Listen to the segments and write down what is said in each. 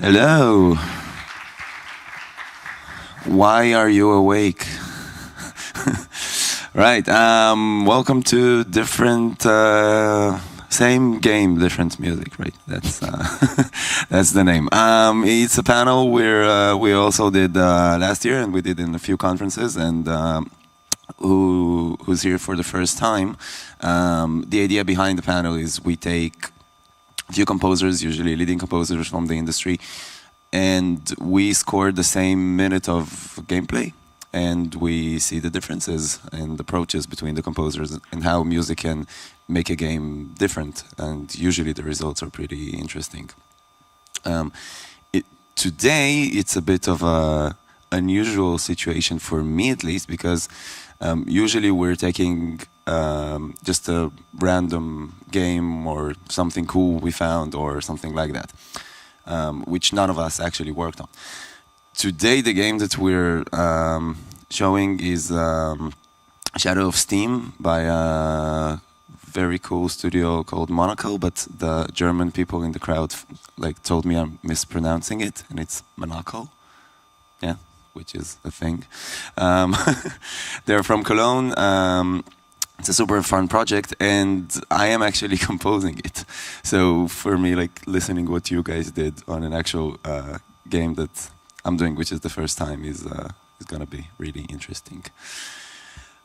Hello. Why are you awake? Right. Welcome to different, same game, different music. Right. That's that's the name. It's a panel where we also did last year, and we did in a few conferences, and who's here for the first time. The idea behind the panel is we take a few composers, usually leading composers from the industry, and we score the same minute of gameplay, and we see the differences and approaches between the composers and how music can make a game different, and usually the results are pretty interesting. Today, it's a bit of a unusual situation for me, at least, because usually we're taking just a random game or something cool we found or something like that, which none of us actually worked on. Today, the game that we're showing is Shadow of Steam by a very cool studio called Monaco, but the German people in the crowd told me I'm mispronouncing it, and it's Monaco. Yeah, which is a thing. They're from Cologne. It's a super fun project, and I am actually composing it. So for me, listening what you guys did on an actual game that I'm doing, which is the first time, is gonna be really interesting.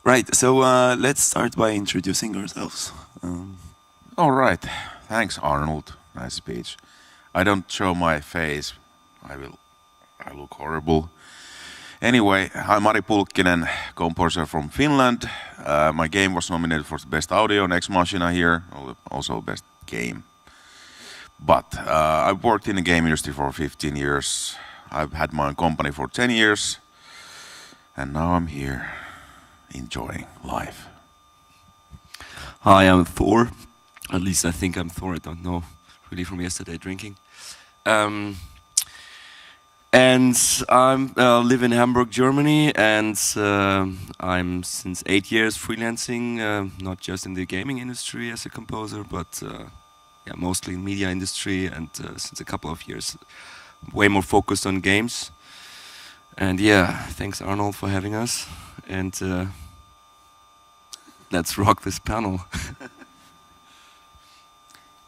Right. So let's start by introducing ourselves. All right. Thanks, Arnold. Nice speech. I don't show my face. I look horrible. Anyway, I'm Ari Pulkkinen, composer from Finland. My game was nominated for the Best Audio, Next Machina here, also Best Game. But I've worked in the game industry for 15 years. I've had my own company for 10 years. And now I'm here, enjoying life. Hi, I'm Thor. At least I think I'm Thor. I don't know really from yesterday drinking. And I live in Hamburg, Germany, and I'm since 8 years freelancing, not just in the gaming industry as a composer, but yeah, mostly in media industry, and since a couple of years, way more focused on games. And yeah, thanks Arnold for having us, and let's rock this panel.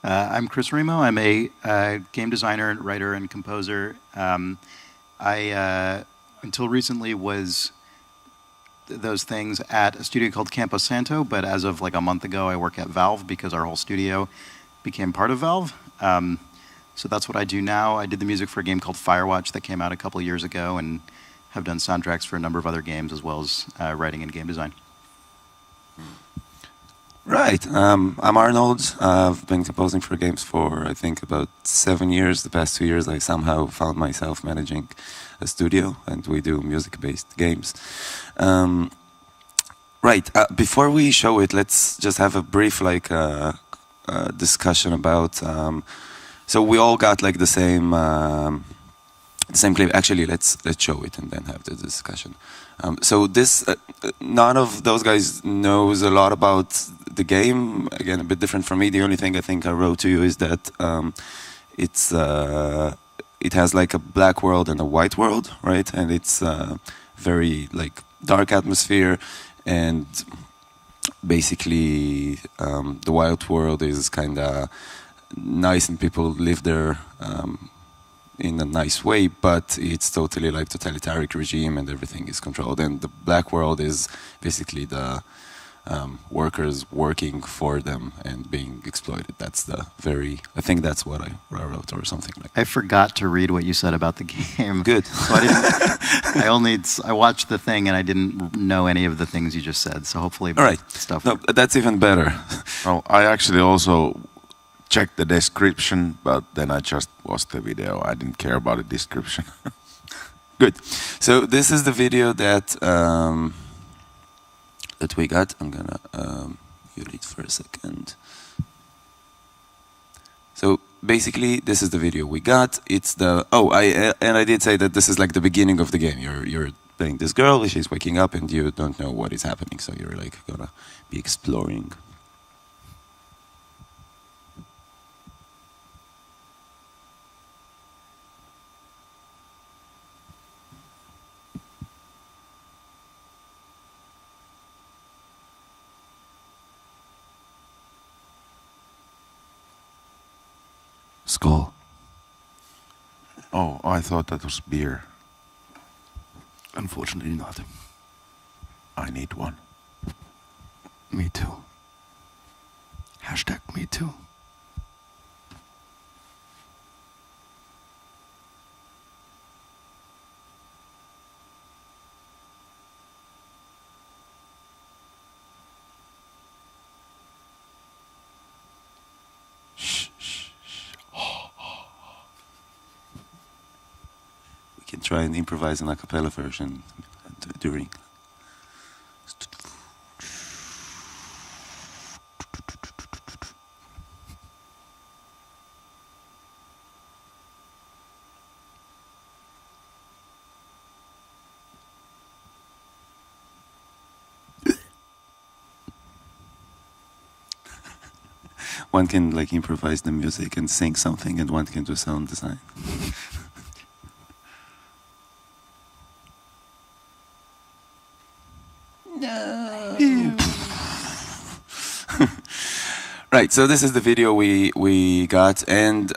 I'm Chris Remo. I'm a game designer, writer, and composer. I, until recently, was those things at a studio called Campo Santo, but as of a month ago, I work at Valve because our whole studio became part of Valve. So that's what I do now. I did the music for a game called Firewatch that came out a couple of years ago, and have done soundtracks for a number of other games, as well as writing and game design. Right. I'm Arnold. I've been composing for games for, I think, about 7 years. The past 2 years, I somehow found myself managing a studio, and we do music-based games. Right. Before we show it, let's just have a brief discussion about. So we all got the same clip. Actually, let's show it and then have the discussion. So this, none of those guys knows a lot about the game. Again, a bit different from me. The only thing I think I wrote to you is that it has a black world and a white world, right? And it's very dark atmosphere, and basically the white world is kind of nice and people live there in a nice way, but it's totally totalitarian regime and everything is controlled. And the black world is basically the workers working for them and being exploited. That's I think that's what I wrote or something like that. I forgot to read what you said about the game. Good. So I watched the thing and I didn't know any of the things you just said. So hopefully all right. Stuff. No, that's even better. Well, I actually also checked the description, but then I just watched the video. I didn't care about the description. Good. So this is the video that that we got. I'm gonna mute it for a second. So basically, this is the video we got. It's the I did say that this is the beginning of the game. You're playing this girl. She's waking up, and you don't know what is happening. So you're gonna be exploring. Skull. Oh, I thought that was beer. Unfortunately not. I need one. Me too. Hashtag me too. We can try and improvise an a cappella version during. One can like improvise the music and sing something, and one can do sound design. Right, so this is the video we got, and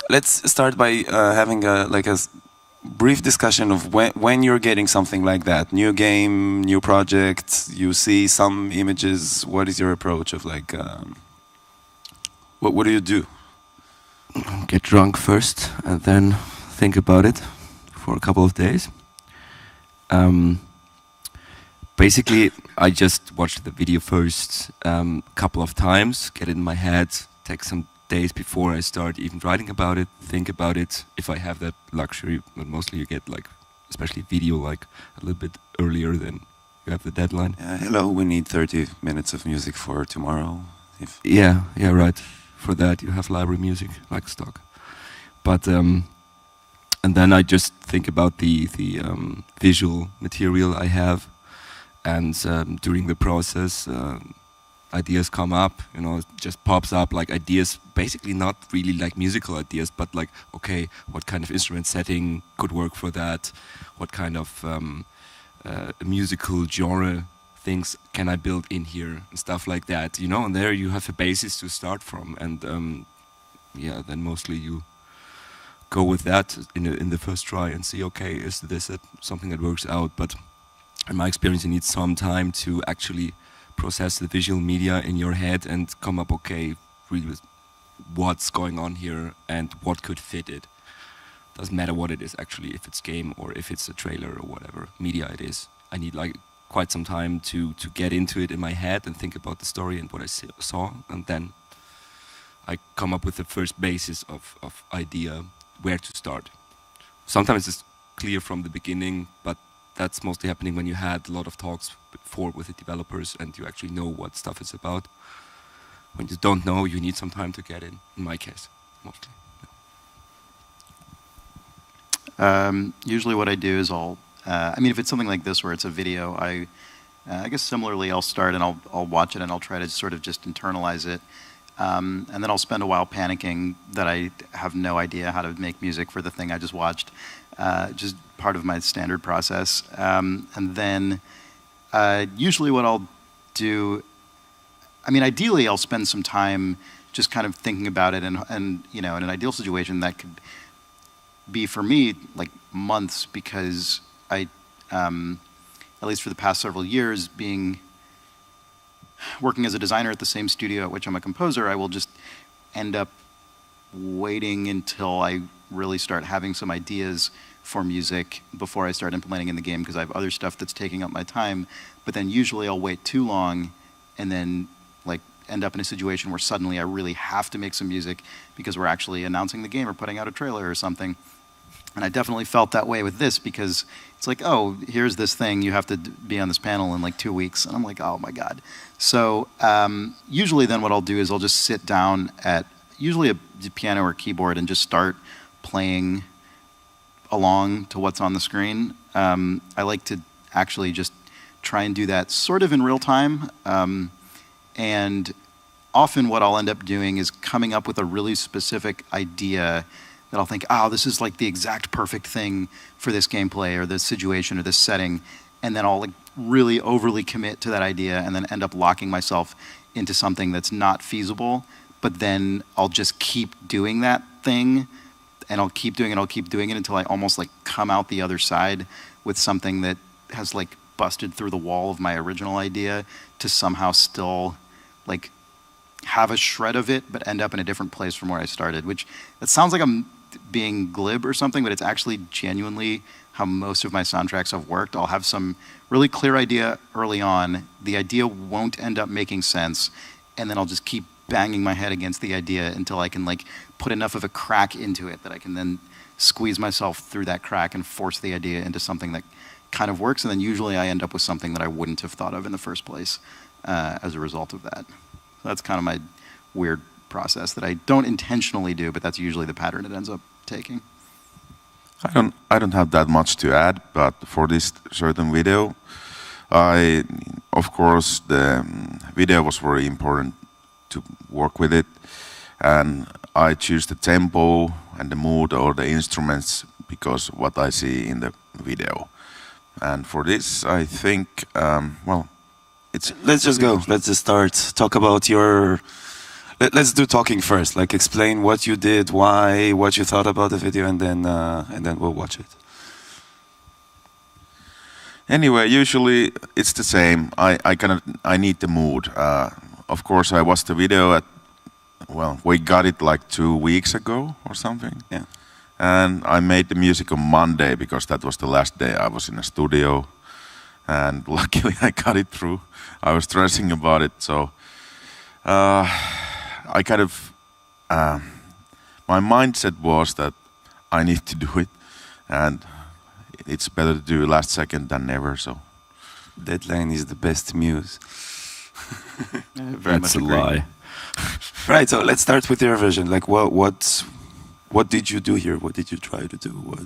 let's start by having a brief discussion of when you're getting something like that, new game, new project. You see some images. What is your approach of like? What do you do? Get drunk first and then think about it for a couple of days. Basically, I just watched the video first a couple of times, get it in my head, take some days before I start even writing about it, think about it, if I have that luxury. But mostly you get like, especially video, like a little bit earlier than you have the deadline. Hello, we need 30 minutes of music for tomorrow. Yeah, right. For that you have library music, like stock. But and then I just think about the visual material I have, and during the process ideas come up, you know, it just pops up like ideas, basically not really like musical ideas, but like, okay, what kind of instrument setting could work for that, what kind of musical genre things can I build in here and stuff like that, you know, and there you have a basis to start from, and yeah, then mostly you go with that in the first try and see, okay, is this something that works out? But in my experience, you need some time to actually process the visual media in your head and come up, okay, really with what's going on here and what could fit it. Doesn't matter what it is actually, if it's game or if it's a trailer or whatever media it is. I need like quite some time to get into it in my head and think about the story and what I saw, and then I come up with the first basis of idea where to start. Sometimes it's clear from the beginning, but that's mostly happening when you had a lot of talks before with the developers and you actually know what stuff is about. When you don't know, you need some time to get in my case, mostly. Usually what I do is I mean, if it's something like this where it's a video, I guess similarly I'll start and I'll watch it and I'll try to sort of just internalize it. And then I'll spend a while panicking that I have no idea how to make music for the thing I just watched. Just part of my standard process. And then usually what I'll do, I mean, ideally I'll spend some time just kind of thinking about it, and you know, in an ideal situation that could be for me like months, because I, at least for the past several years, working as a designer at the same studio at which I'm a composer, I will just end up waiting until I really start having some ideas for music before I start implementing in the game, because I have other stuff that's taking up my time. But then usually I'll wait too long and then like end up in a situation where suddenly I really have to make some music because we're actually announcing the game or putting out a trailer or something. And I definitely felt that way with this, because it's like, oh, here's this thing, you have to be on this panel in like 2 weeks. And I'm like, oh my God. So usually then what I'll do is I'll just sit down at usually a piano or keyboard and just start playing along to what's on the screen. I like to actually just try and do that sort of in real time. And often what I'll end up doing is coming up with a really specific idea that I'll think, oh, this is like the exact perfect thing for this gameplay or this situation or this setting. And then I'll like really overly commit to that idea and then end up locking myself into something that's not feasible. But then I'll just keep doing that thing, and I'll keep doing it until I almost like come out the other side with something that has like busted through the wall of my original idea to somehow still like have a shred of it, but end up in a different place from where I started, which it sounds like I'm being glib or something, but it's actually genuinely how most of my soundtracks have worked. I'll have some really clear idea early on. The idea won't end up making sense, and then I'll just keep banging my head against the idea until I can like put enough of a crack into it that I can then squeeze myself through that crack and force the idea into something that kind of works, and then usually I end up with something that I wouldn't have thought of in the first place as a result of that. So that's kind of my weird process that I don't intentionally do, but that's usually the pattern it ends up taking. I don't have that much to add, but for this certain video, of course, the video was very important to work with it, and I choose the tempo and the mood or the instruments because what I see in the video. And for this, I think, well, it's... Let's just go. Let's just start. Talk about your... Let's do talking first. Like explain what you did, why, what you thought about the video, and then we'll watch it. Anyway, usually it's the same. I need the mood. Of course, I watched the video at... Well, we got it like 2 weeks ago or something. Yeah. And I made the music on Monday because that was the last day I was in the studio. And luckily I got it through. I was stressing about it, so I kind of... my mindset was that I need to do it, and it's better to do last second than never, so... Deadline is the best muse. Very That's much a agree. lie. Right, so let's start with your vision. Like what did you do here? What did you try to do?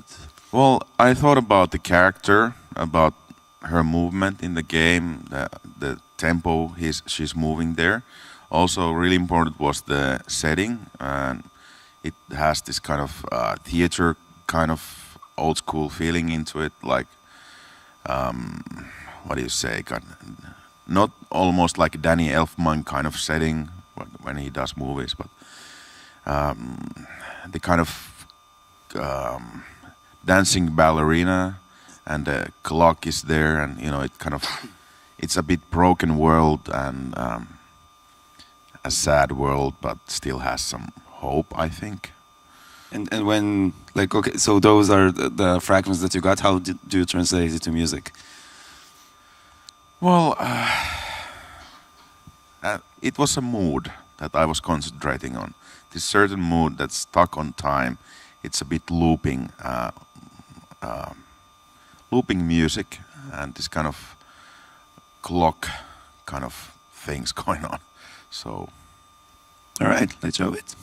Well, I thought about the character, about her movement in the game, the tempo she's moving there. Also, really important was the setting, and it has this kind of theater, kind of old school feeling into it, like what do you say? Not almost like Danny Elfman kind of setting when he does movies, but the kind of dancing ballerina, and the clock is there, and you know it's a bit broken world and a sad world, but still has some hope, I think. And when like okay, so those are the fragments that you got. How do you translate it to music? Well, it was a mood that I was concentrating on. This certain mood that's stuck on time. It's a bit looping, looping music, and this kind of clock kind of things going on. So, All right, let's show it.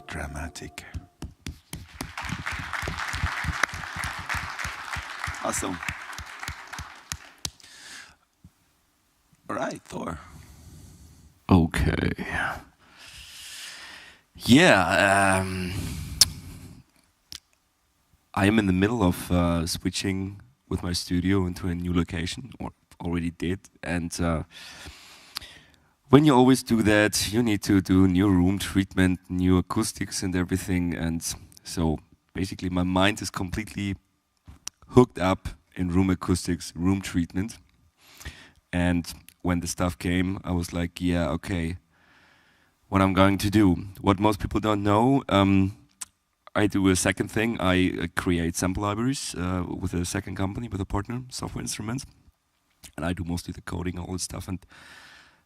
dramatic. Awesome. All right, Thor. Okay. Yeah, I'm in the middle of switching with my studio into a new location, or already did. And when you always do that, you need to do new room treatment, new acoustics and everything. And so basically my mind is completely hooked up in room acoustics, room treatment. And when the stuff came, I was like, yeah, okay, what I'm going to do. What most people don't know, I do a second thing. I create sample libraries with a second company, with a partner, Software Instruments. And I do mostly the coding and all this stuff. And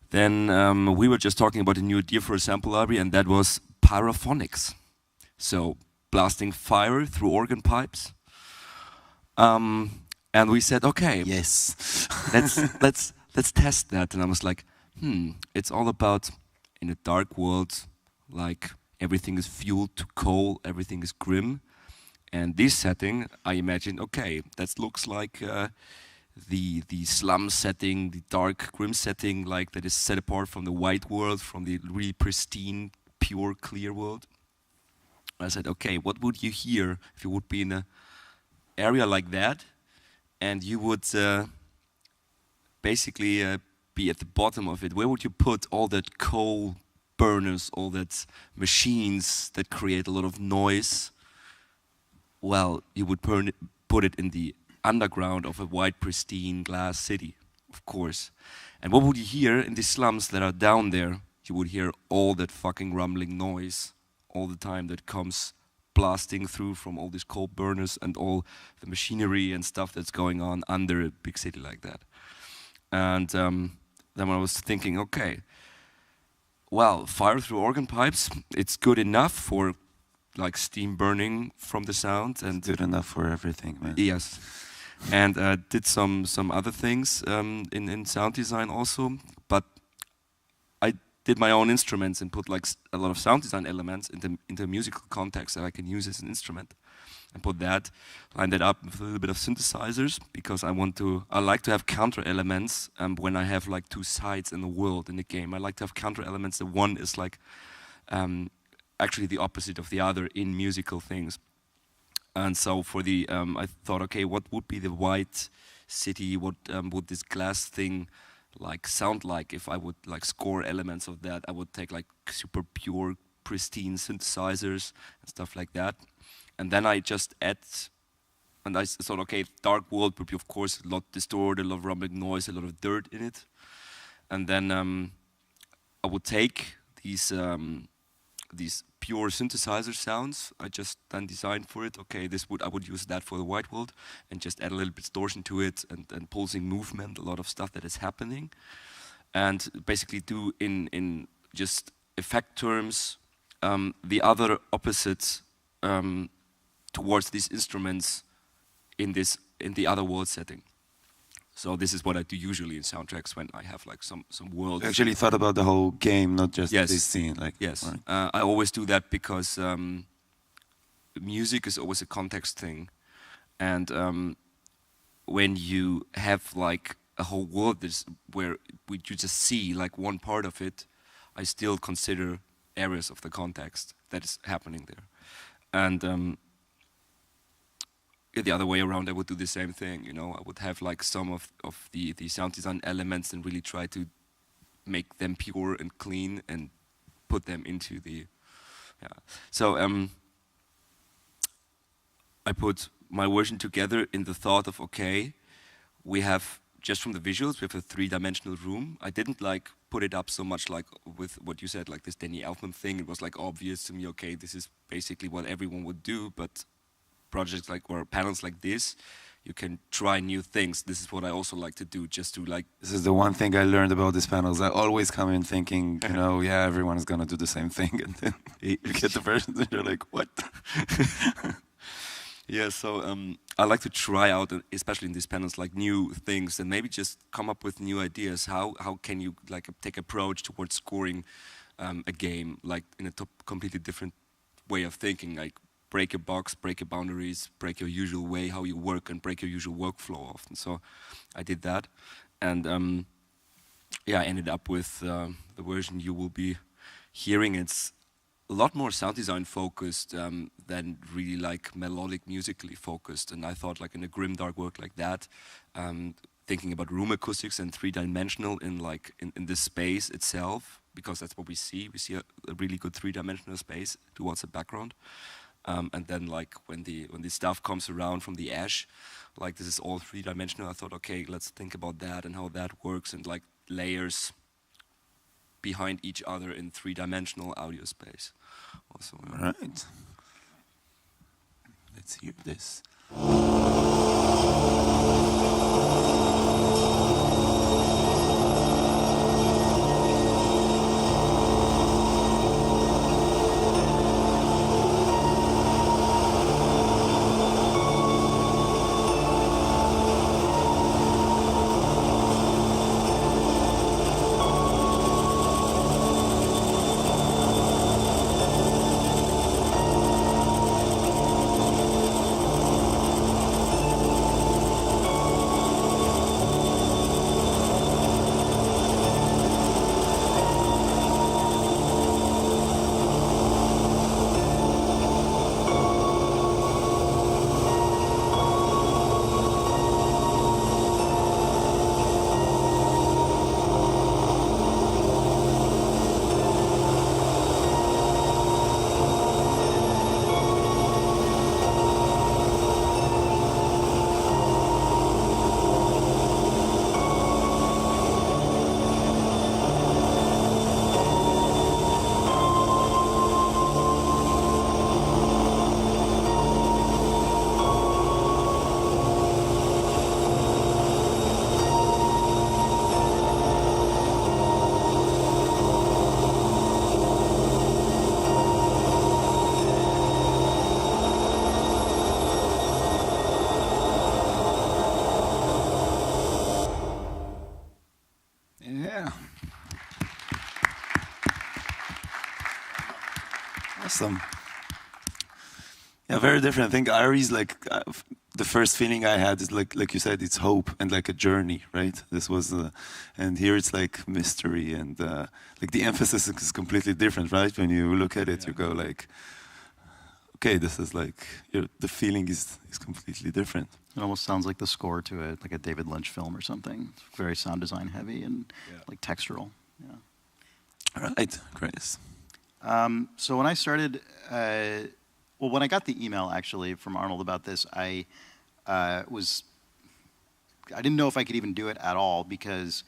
then we were just talking about a new idea for a sample library, and that was pyrophonics. So blasting fire through organ pipes. And we said, okay, Yes. let's test that. And I was like, it's all about, in a dark world, like everything is fueled to coal, everything is grim. And this setting, I imagined, okay, that looks like the slum setting, the dark, grim setting, like that is set apart from the white world, from the really pristine, pure, clear world. I said, okay, what would you hear if you would be in an area like that, and you would basically be at the bottom of it? Where would you put all that coal burners, all that machines that create a lot of noise? Well, you would put it in the underground of a white, pristine glass city, of course. And what would you hear in the slums that are down there? You would hear all that fucking rumbling noise all the time that comes blasting through from all these coal burners and all the machinery and stuff that's going on under a big city like that. And then I was thinking, okay, well, fire through organ pipes, it's good enough for like steam burning from the sound. And It's good enough for everything, man. yes. And did some other things in sound design also, but I did my own instruments and put like a lot of sound design elements into a musical context that I can use as an instrument, and put that, line that up with a little bit of synthesizers, because I like to have counter elements when I have like two sides in the world in the game. I like to have counter elements that one is like actually the opposite of the other in musical things. And so for the, I thought, okay, what would be the white city? What would this glass thing like sound like if I would like score elements of that? I would take like super pure, pristine synthesizers and stuff like that. And then I just add, and I thought, okay, dark world would be of course a lot distorted, a lot of rumbling noise, a lot of dirt in it. And then I would take these pure synthesizer sounds I just then designed for it. Okay, I would use that for the white world and just add a little bit distortion to it and pulsing movement, a lot of stuff that is happening, and basically do in just effect terms the other opposites towards these instruments in the other world setting. So this is what I do usually in soundtracks when I have like some world. You actually thought about the whole game, not just Yes. this scene. Like, Yes, right. I always do that because music is always a context thing, and when you have like a whole world where you just see like one part of it, I still consider areas of the context that is happening there, and the other way around, I would do the same thing. You know, I would have like some of the sound design elements and really try to make them pure and clean and put them into the, yeah. So I put my version together in the thought of, okay, we have, just from the visuals, we have a 3-dimensional room. I didn't like put it up so much like with what you said, like this Danny Elfman thing. It was like obvious to me, okay, this is basically what everyone would do, but projects like, or panels like this, you can try new things. This is what I also like to do, just to like... This is the one thing I learned about these panels. I always come in thinking, you know, yeah, everyone is going to do the same thing. And then you get the versions and you're like, what? Yeah, so I like to try out, especially in these panels, like new things, and maybe just come up with new ideas. How can you like take approach towards scoring a game, like in a completely different way of thinking, like break your box, break your boundaries, break your usual way how you work, and break your usual workflow often. So I did that, and yeah, I ended up with the version you will be hearing. It's a lot more sound design focused than really like melodic musically focused. And I thought like in a grim dark work like that, thinking about room acoustics and three-dimensional in the space itself, because that's what we see. We see a really good three-dimensional space towards the background. And then like when the stuff comes around from the ash, like this is all three-dimensional. I thought, okay, let's think about that and how that works, and like layers behind each other in three-dimensional audio space. Also, All right. Let's hear this. Yeah. Awesome. Yeah, very different. I think Ari's like the first feeling I had is like you said, it's hope and like a journey, right? This was, and here it's like mystery and like the emphasis is completely different, right? When you look at it, you go like, okay, this is like the feeling is completely different. It almost sounds like the score to like a David Lynch film or something. It's very sound design heavy and like textural. Yeah. All right, Chris. So when I started, well, when I got the email actually from Arnold about this, I didn't know if I could even do it at all because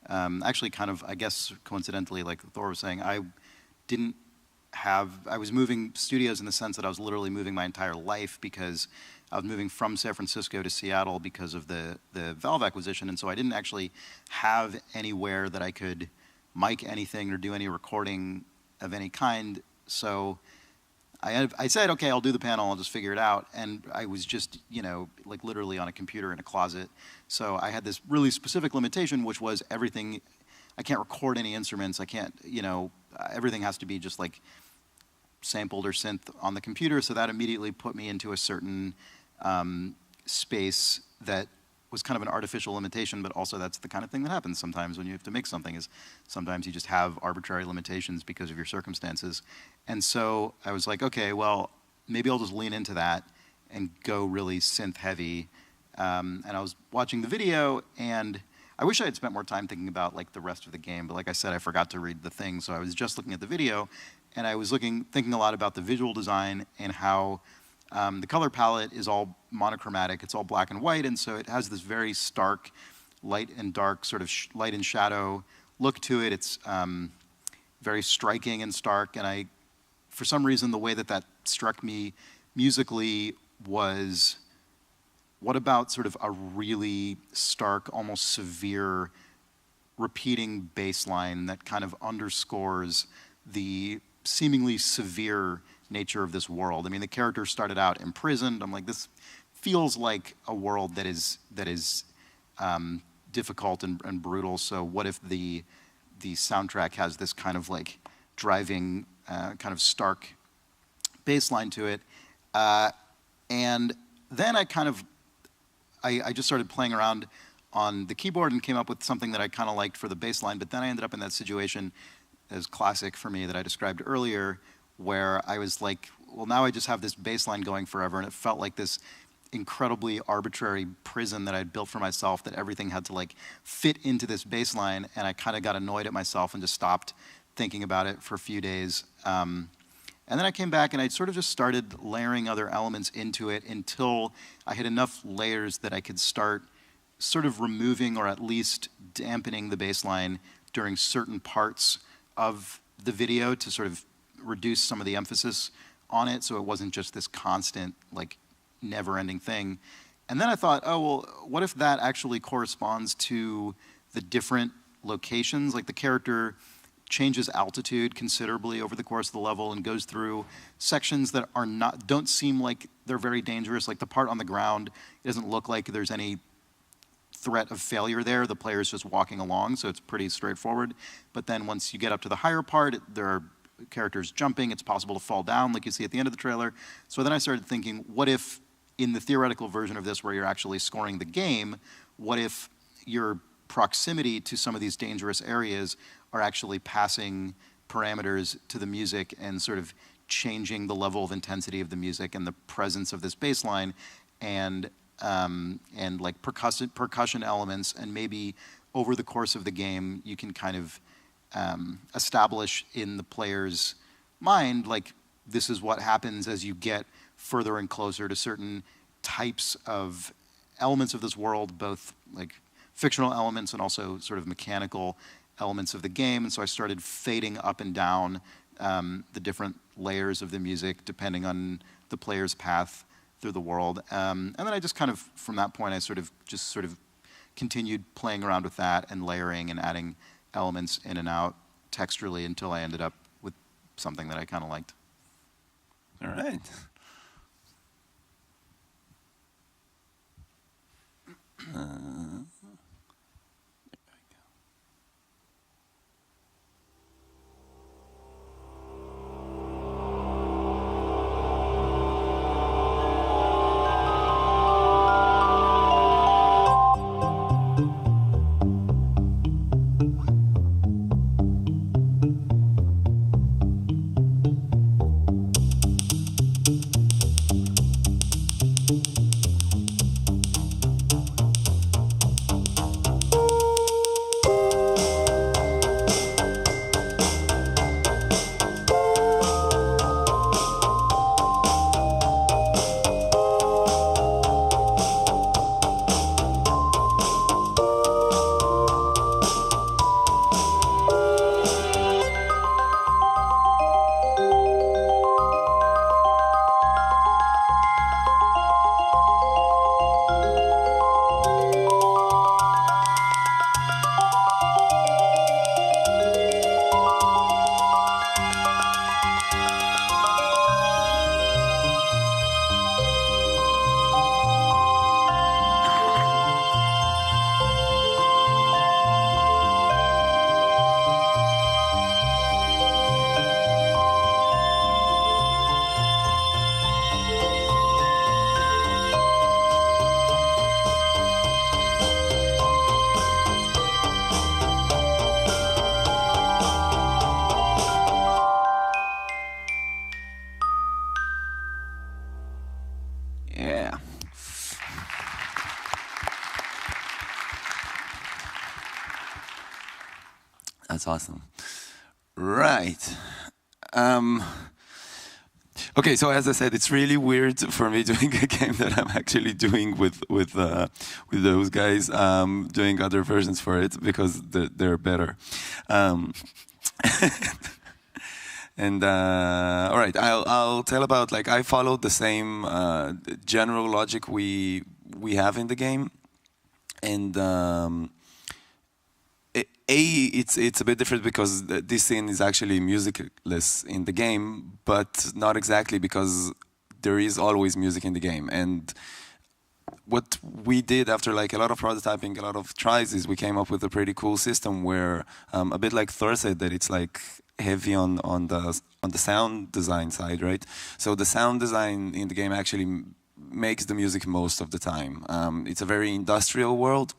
actually kind of, I guess coincidentally, like Thor was saying, I was moving studios in the sense that I was literally moving my entire life because I was moving from San Francisco to Seattle because of the Valve acquisition, and so I didn't actually have anywhere that I could mic anything or do any recording of any kind. So I said, okay, I'll do the panel, I'll just figure it out. And I was just, like literally on a computer in a closet. So I had this really specific limitation, which was everything, I can't record any instruments, I can't, everything has to be just like sampled or synth on the computer. So that immediately put me into a certain space that was kind of an artificial limitation, but also that's the kind of thing that happens sometimes when you have to make something, is sometimes you just have arbitrary limitations because of your circumstances. And so I was like, okay, well, maybe I'll just lean into that and go really synth heavy. And I was watching the video, and I wish I had spent more time thinking about like the rest of the game, but like I said, I forgot to read the thing, so I was just looking at the video, and I was thinking a lot about the visual design and how the color palette is all monochromatic. It's all black and white, and so it has this very stark light and dark, sort of light and shadow look to it. It's very striking and stark, and for some reason, the way that struck me musically was, what about sort of a really stark, almost severe, repeating bass line that kind of underscores the seemingly severe nature of this world? I mean, the character started out imprisoned. I'm like, this feels like a world that is difficult and brutal. So what if the soundtrack has this kind of like driving, kind of stark bass line to it? And then I just started playing around on the keyboard and came up with something that I kind of liked for the bass line, but then I ended up in that situation, as classic for me, that I described earlier, where I was like, well, now I just have this bass line going forever, and it felt like this incredibly arbitrary prison that I'd built for myself, that everything had to like fit into this bass line, and I kind of got annoyed at myself and just stopped thinking about it for a few days. And then I came back and I sort of just started layering other elements into it until I had enough layers that I could start sort of removing or at least dampening the bass line during certain parts of the video to sort of reduce some of the emphasis on it, so it wasn't just this constant, like, never-ending thing. And then I thought, oh, well, what if that actually corresponds to the different locations? Like, the character changes altitude considerably over the course of the level and goes through sections that don't seem like they're very dangerous. Like the part on the ground, it doesn't look like there's any threat of failure there. The player's just walking along, so it's pretty straightforward. But then once you get up to the higher part, there are characters jumping. It's possible to fall down, like you see at the end of the trailer. So then I started thinking, what if in the theoretical version of this where you're actually scoring the game, what if your proximity to some of these dangerous areas are actually passing parameters to the music and sort of changing the level of intensity of the music and the presence of this bass line and like percussion elements, and maybe over the course of the game you can kind of establish in the player's mind, like, this is what happens as you get further and closer to certain types of elements of this world, both like fictional elements and also sort of mechanical elements of the game. And so I started fading up and down the different layers of the music depending on the player's path through the world. And then I just kind of, from that point, I sort of continued playing around with that and layering and adding elements in and out texturally until I ended up with something that I kind of liked. All right. Yeah. That's awesome. Right. Okay, so as I said, it's really weird for me doing a game that I'm actually doing with those guys, doing other versions for it because they're better. And all right, I'll tell about, like, I followed the same general logic we have in the game, and it's a bit different because this scene is actually musicless in the game, but not exactly, because there is always music in the game. And what we did after like a lot of prototyping, a lot of tries, is we came up with a pretty cool system where, a bit like Thor said, that it's like heavy on the sound design side, right? So the sound design in the game actually makes the music most of the time. It's a very industrial world.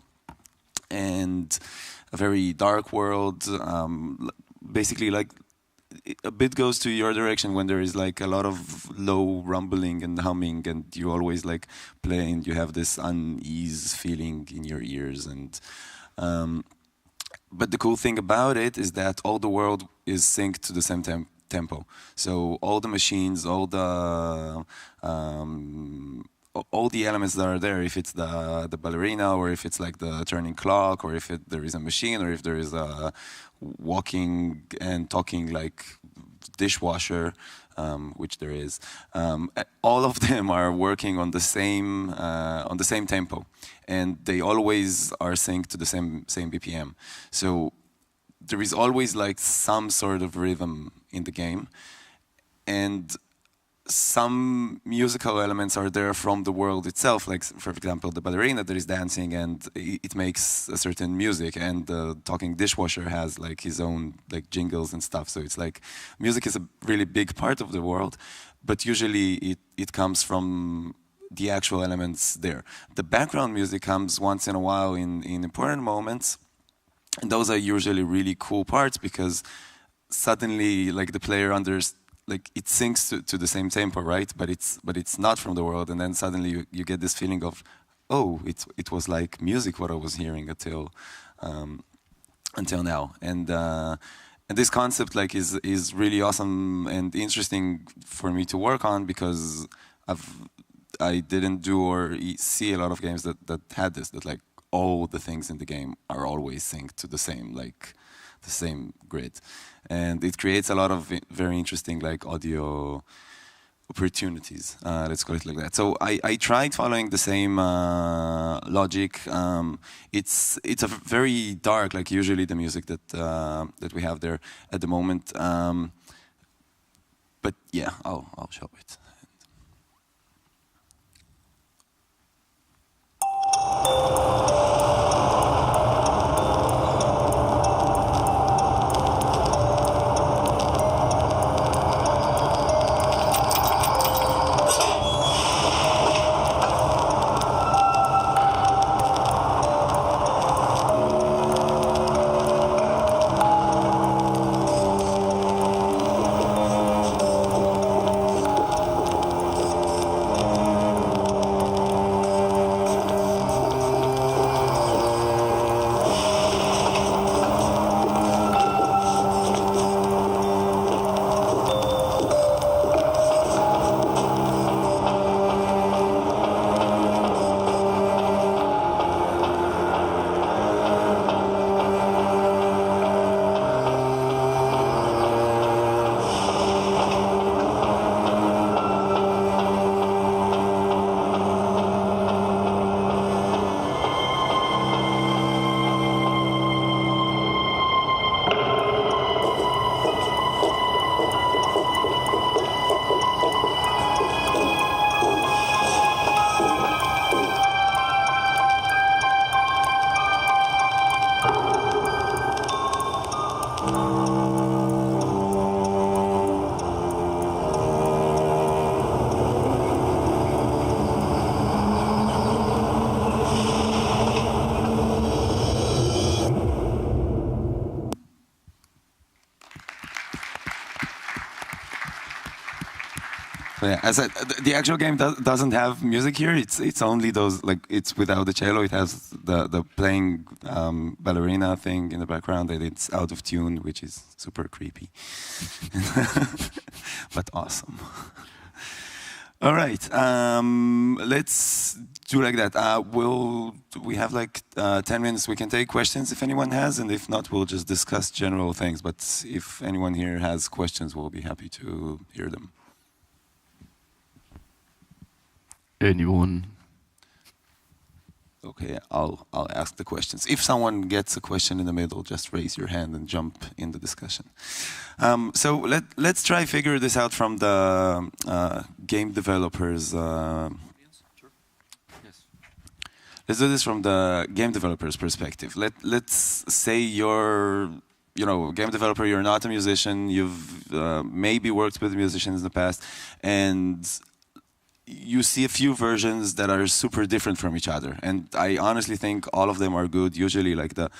and a very dark world. Basically, like a bit goes to your direction when there is like a lot of low rumbling and humming, and you always like play and you have this unease feeling in your ears. And but the cool thing about it is that all the world is synced to the same tempo. So all the machines, all the elements that are there, if it's the ballerina, or if it's like the turning clock, or if there is a machine, or if there is a walking and talking like dishwasher, which there is, all of them are working on the same tempo, and they always are synced to the same BPM. So there is always like some sort of rhythm in the game, and some musical elements are there from the world itself, like for example the ballerina that is dancing and it makes a certain music, and the talking dishwasher has like his own like jingles and stuff. So it's like music is a really big part of the world, but usually it comes from the actual elements there. The background music comes once in a while in important moments, and those are usually really cool parts because suddenly like the player like it syncs to the same tempo, right? But it's not from the world, and then suddenly you get this feeling of, oh, it was like music what I was hearing until now. And this concept like is really awesome and interesting for me to work on, because I didn't do or see a lot of games that had this, that like all the things in the game are always synced to the same grid, and it creates a lot of very interesting like audio opportunities. Let's call it like that. So I tried following the same logic. It's a very dark, like usually the music that we have there at the moment. But yeah, I'll show it. Yeah, as the actual game doesn't have music here. It's only those, like, it's without the cello. It has the playing ballerina thing in the background, and it's out of tune, which is super creepy, but awesome. All right, let's do like that. We have like 10 minutes. We can take questions if anyone has, and if not, we'll just discuss general things. But if anyone here has questions, we'll be happy to hear them. Anyone? Okay, I'll ask the questions. If someone gets a question in the middle, just raise your hand and jump in the discussion. So let's try figure this out from the game developers. Yes, sure. Yes. Let's do this from the game developer's perspective. Let's say you're, game developer. You're not a musician. You've maybe worked with musicians in the past, and you see a few versions that are super different from each other, and I honestly think all of them are good. Usually, like they're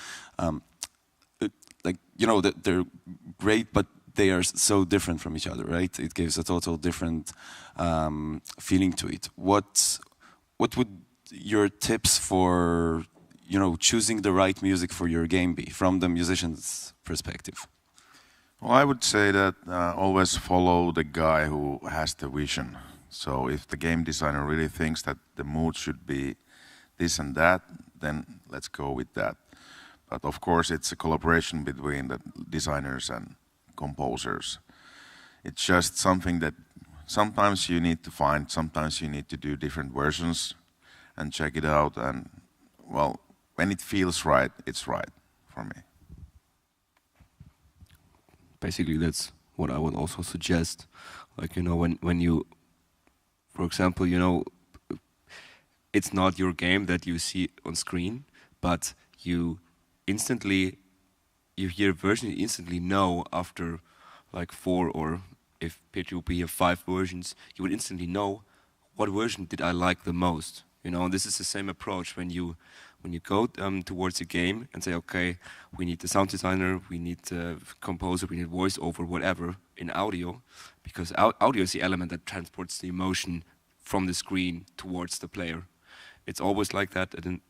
great, but they are so different from each other, right? It gives a total different feeling to it. What would your tips for choosing the right music for your game be from the musician's perspective? Well, I would say that always follow the guy who has the vision. So if the game designer really thinks that the mood should be this and that, then let's go with that. But of course, it's a collaboration between the designers and composers. It's just something that sometimes you need to find, sometimes you need to do different versions and check it out. And well, when it feels right, it's right for me. Basically, that's what I would also suggest. Like, when you, for example, it's not your game that you see on screen, but you hear a version, you instantly know after like 4, or if P2P have 5 versions, you would instantly know what version did I like the most. This is the same approach when you go towards a game and say, okay, we need the sound designer, we need the composer, we need voiceover, whatever, in audio, because audio is the element that transports the emotion from the screen towards the player. It's always like that, and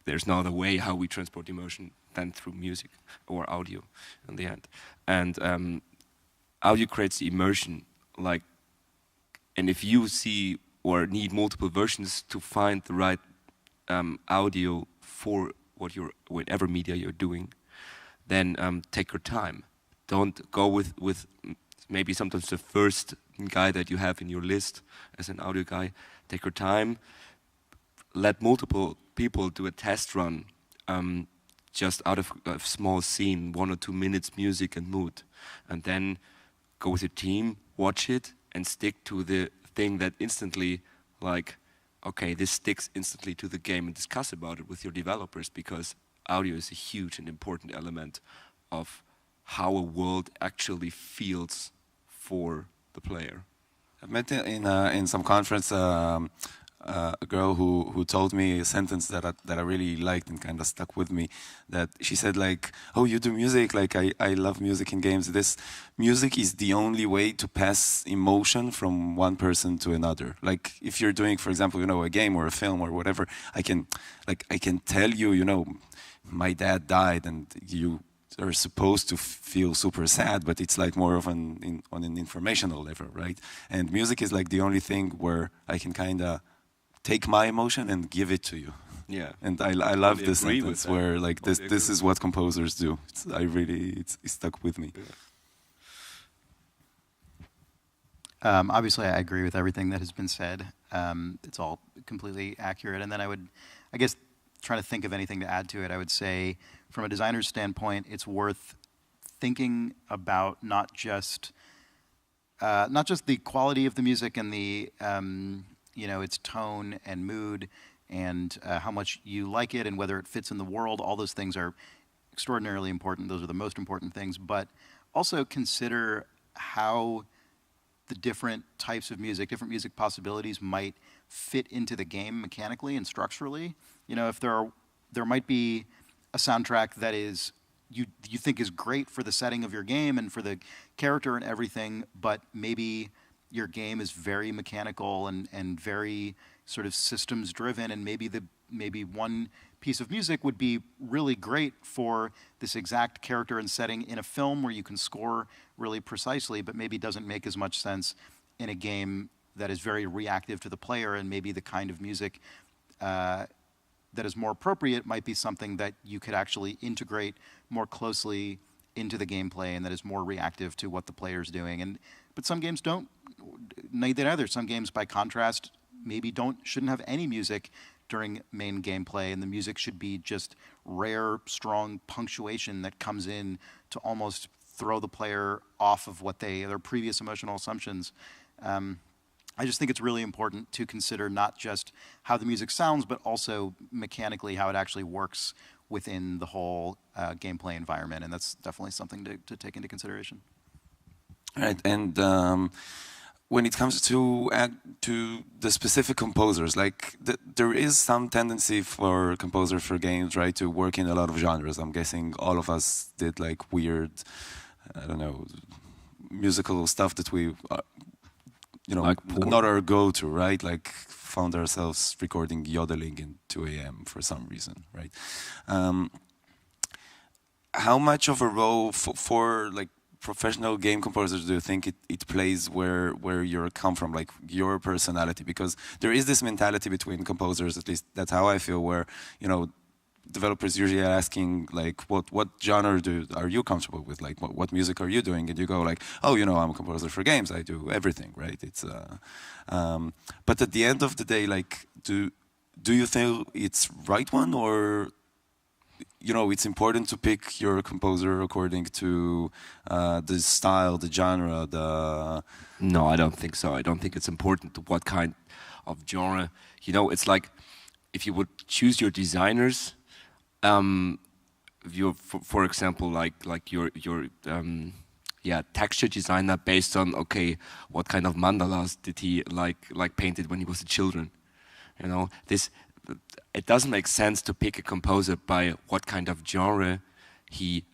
there's no other way how we transport emotion than through music or audio in the end. And audio creates the immersion, and if you see or need multiple versions to find the right audio for whatever media you're doing, then take your time. Don't go with maybe sometimes the first guy that you have in your list as an audio guy. Take your time. Let multiple people do a test run, just out of a small scene, 1 or 2 minutes music and mood, and then go with your team, watch it, and stick to the thing that instantly, okay, this sticks instantly to the game, and discuss about it with your developers, because audio is a huge and important element of how a world actually feels for the player. I've met in some conference a girl who told me a sentence that I really liked and kind of stuck with me. That she said, like, "Oh, you do music? Like, I love music in games. This music is the only way to pass emotion from one person to another. Like, if you're doing, for example, a game or a film or whatever, I can tell you, my dad died, and you are supposed to feel super sad, but it's like more of on an informational level, right? And music is like the only thing where I can kind of take my emotion and give it to you." Yeah. And I love this sentence where like this is what composers do. It's stuck with me. Yeah. Obviously, I agree with everything that has been said. It's all completely accurate. And then I guess, trying to think of anything to add to it, I would say, from a designer's standpoint, it's worth thinking about not just the quality of the music and the its tone and mood, and how much you like it and whether it fits in the world. All those things are extraordinarily important. Those are the most important things. But also consider how the different types of music, different music possibilities might fit into the game mechanically and structurally. If there might be a soundtrack that is you think is great for the setting of your game and for the character and everything, but maybe your game is very mechanical and very sort of systems driven, and maybe one piece of music would be really great for this exact character and setting in a film where you can score really precisely, but maybe doesn't make as much sense in a game that is very reactive to the player, and maybe the kind of music that is more appropriate might be something that you could actually integrate more closely into the gameplay and that is more reactive to what the player's doing. But some games don't need that either. Some games, by contrast, maybe shouldn't have any music during main gameplay, and the music should be just rare, strong punctuation that comes in to almost throw the player off of their previous emotional assumptions. I just think it's really important to consider not just how the music sounds, but also mechanically how it actually works within the whole gameplay environment, and that's definitely something to take into consideration. Right, and when it comes to the specific composers, like there is some tendency for composers for games, right, to work in a lot of genres. I'm guessing all of us did like weird, I don't know, musical stuff that we, you know, Like not our go-to, right? Like found ourselves recording yodeling in 2 a.m. for some reason, right? How much of a role for like professional game composers do you think it plays where you come from, like your personality? Because there is this mentality between composers, at least that's how I feel, where, you know, developers usually are asking like, what genre are you comfortable with? Like, what music are you doing? And you go like, oh, you know, I'm a composer for games. I do everything, right? It's but at the end of the day, like, do you think it's right one, or, you know, it's important to pick your composer according to the style, the genre, the... No, I don't think so. I don't think it's important to what kind of genre. You know, it's like if you would choose your designers, for example, like your texture designer based on, okay, what kind of mandalas did he like painted when he was a children? You know, it doesn't make sense to pick a composer by what kind of genre he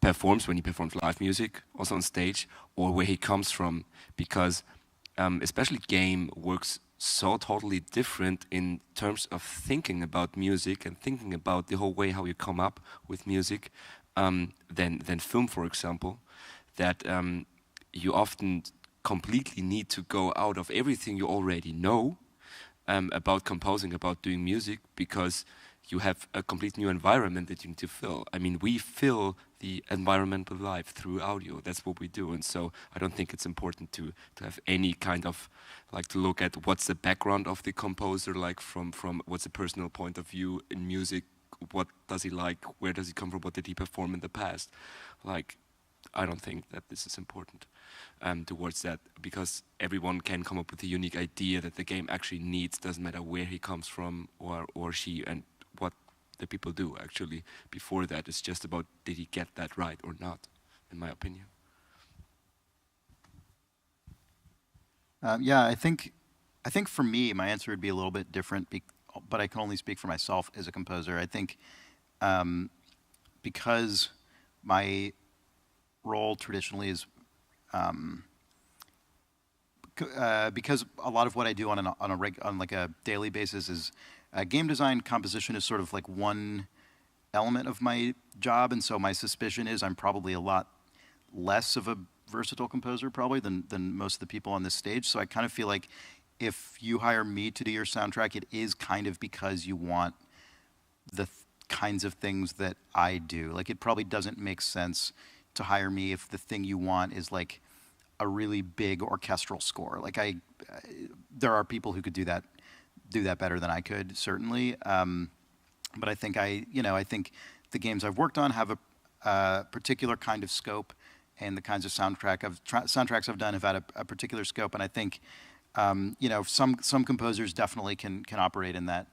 performs when he performs live music, also on stage, or where he comes from, because especially game works so totally different in terms of thinking about music and thinking about the whole way how you come up with music than film, for example, that you often completely need to go out of everything you already know about composing, about doing music, because you have a complete new environment that you need to fill. I mean, we fill the environment with life through audio. That's what we do. And so I don't think it's important to have any kind of, like, to look at what's the background of the composer, like from what's the personal point of view in music, what does he like, where does he come from, what did he perform in the past. Like, I don't think that this is important towards that, because everyone can come up with a unique idea that the game actually needs, doesn't matter where he comes from or she, and what the people do actually before that. It's just about, did he get that right or not, in my opinion. Yeah, I think for me, my answer would be a little bit different, but I can only speak for myself as a composer. I think because my role traditionally is because a lot of what I do on like a daily basis is game design. Composition is sort of like one element of my job, and so my suspicion is I'm probably a lot less of a versatile composer probably than most of the people on this stage. So I kind of feel like if you hire me to do your soundtrack, it is kind of because you want the kinds of things that I do. Like, it probably doesn't make sense to hire me if the thing you want is like a really big orchestral score. Like, there are people who could do that better than I could, certainly. But I think I think the games I've worked on have a particular kind of scope, and the kinds of soundtracks I've done have had a particular scope. And I think some composers definitely can operate in that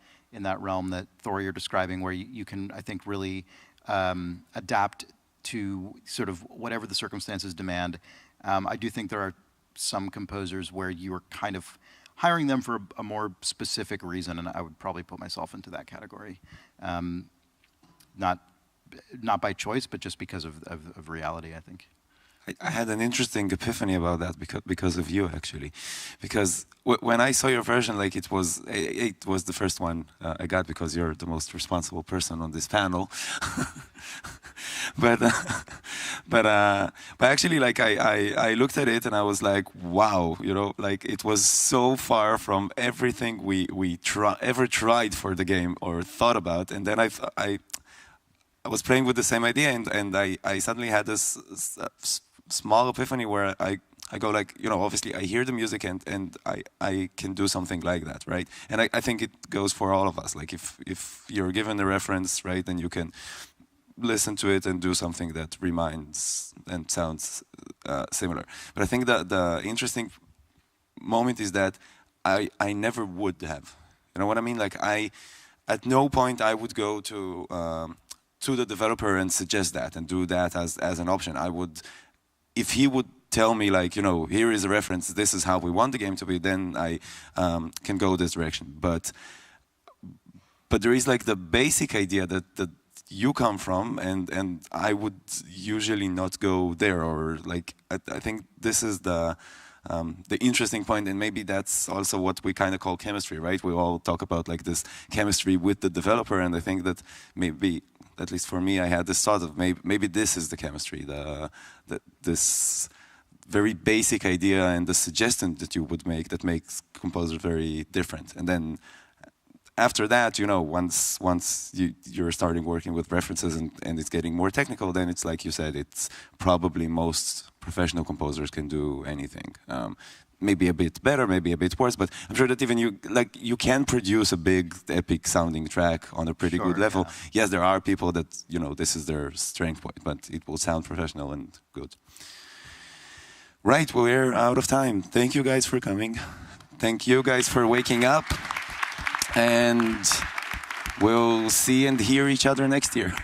realm that Thor, you're describing, where you can, I think, really adapt to sort of whatever the circumstances demand. I do think there are some composers where you are kind of hiring them for a more specific reason, and I would probably put myself into that category. Not by choice, but just because of reality, I think. I had an interesting epiphany about that because of you, actually, because when I saw your version, like, it was the first one I got, because you're the most responsible person on this panel. but actually, like, I looked at it and I was like, wow, like, it was so far from everything we ever tried for the game or thought about. And then I was playing with the same idea, and I suddenly had this small epiphany where I go like, obviously I hear the music and I can do something like that, right? And I think it goes for all of us. Like, if you're given a reference, right, then you can listen to it and do something that reminds and sounds similar. But I think that the interesting moment is that I never would have. You know what I mean? Like, at no point I would go to the developer and suggest that and do that as an option. I would if he would tell me like, you know, here is a reference, this is how we want the game to be, then I can go this direction. But there is like the basic idea that you come from, and I would usually not go there, or like I think this is the interesting point, and maybe that's also what we kind of call chemistry, right? We all talk about like this chemistry with the developer, and I think that maybe, at least for me, I had this thought of maybe this is the chemistry, this very basic idea and the suggestion that you would make that makes composers very different. And then after that, you know, once you're starting working with references and it's getting more technical, then it's like you said, it's probably most professional composers can do anything. Maybe a bit better, maybe a bit worse, but I'm sure that even you can produce a big epic sounding track on a pretty good level. Yeah. Yes, there are people that, you know, this is their strength point, but it will sound professional and good. Right, we're out of time. Thank you guys for coming. Thank you guys for waking up. And we'll see and hear each other next year.